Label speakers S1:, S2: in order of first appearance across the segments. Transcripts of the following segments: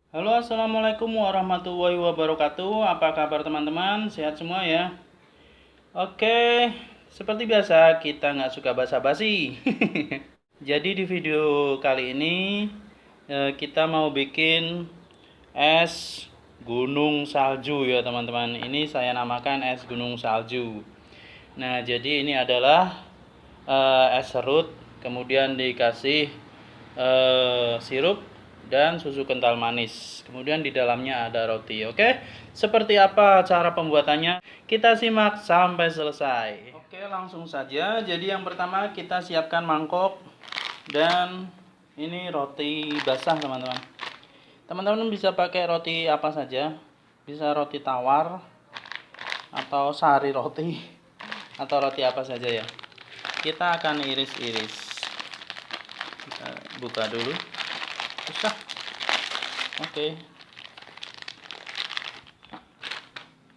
S1: Halo, assalamualaikum warahmatullahi wabarakatuh. Apa kabar teman-teman? Sehat semua ya? Oke, seperti biasa kita nggak suka basa-basi. Jadi di video kali ini kita mau bikin es gunung salju ya teman-teman. Ini saya namakan es gunung salju. Nah, jadi ini adalah es serut, kemudian dikasih sirup dan susu kental manis. Kemudian di dalamnya ada roti. Oke, seperti apa cara pembuatannya? Kita simak sampai selesai. Oke, langsung saja. Jadi yang pertama kita siapkan mangkok dan ini roti basah, teman-teman. Teman-teman bisa pakai roti apa saja. Bisa roti tawar atau sari roti atau roti apa saja ya. Kita akan iris-iris. Kita buka dulu. Susah. Oke.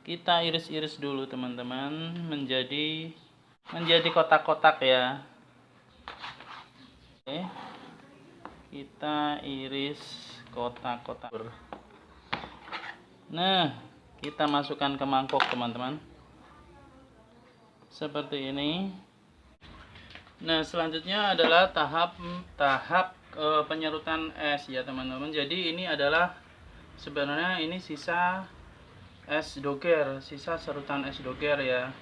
S1: Kita iris-iris dulu teman-teman menjadi kotak-kotak ya. Oke. Kita iris kotak-kotak. Nah, kita masukkan ke mangkok teman-teman. Seperti ini. Nah, selanjutnya adalah tahap penyerutan es ya teman-teman. Jadi ini adalah sebenarnya ini sisa es doger, sisa serutan es doger ya.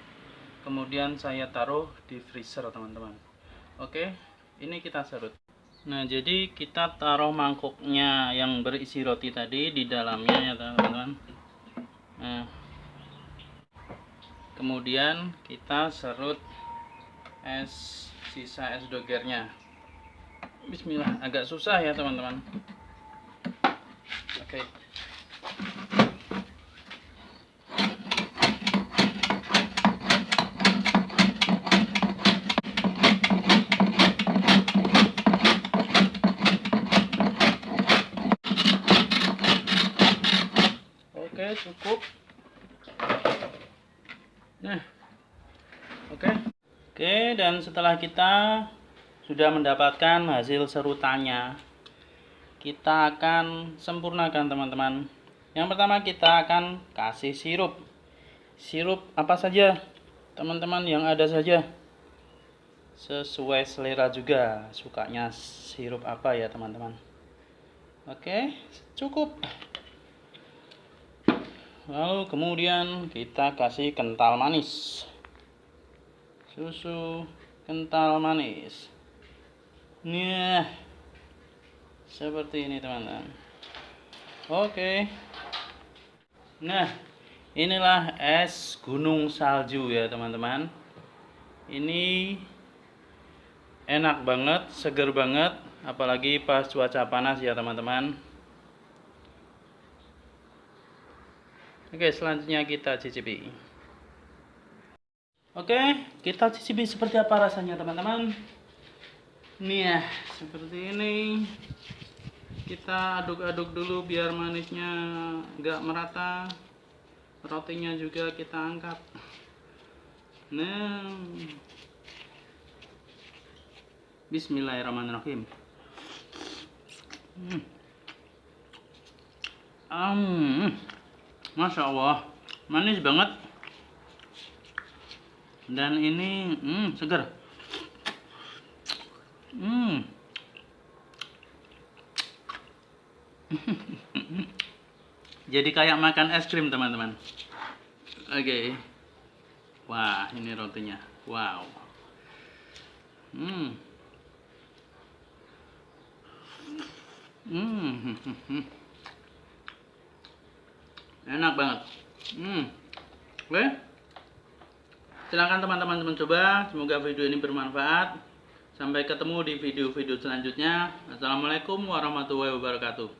S1: Kemudian saya taruh di freezer teman-teman. Oke, ini kita serut. Nah, jadi kita taruh mangkoknya yang berisi roti tadi di dalamnya ya teman-teman. Nah, kemudian kita serut sisa es dogernya. Bismillah, agak susah ya teman-teman. Oke. Oke, cukup. Nah, oke. Oke, dan setelah kita sudah mendapatkan hasil serutannya, kita akan sempurnakan teman-teman. Yang pertama kita akan kasih sirup. Sirup apa saja teman-teman, yang ada saja. Sesuai selera juga, sukanya sirup apa ya teman-teman. Oke, cukup. Lalu kemudian kita kasih kental manis. Susu kental manis. Nah, seperti ini teman-teman. Oke. Nah, inilah es gunung salju ya teman-teman. Ini enak banget, seger banget, apalagi pas cuaca panas ya teman-teman. Oke, selanjutnya kita cicipi. Oke, kita cicipi seperti apa rasanya teman-teman. Nih ya, seperti ini. Kita aduk-aduk dulu biar manisnya nggak merata. Rotinya juga kita angkat. Nah, bismillahirrahmanirrahim. Masya Allah, manis banget. Dan ini segar. Jadi kayak makan es krim teman-teman. Oke. Wah, ini rotinya. Wow. Enak banget. Oke. Silahkan teman-teman mencoba. Semoga video ini bermanfaat. Sampai ketemu di video-video selanjutnya. Assalamualaikum warahmatullahi wabarakatuh.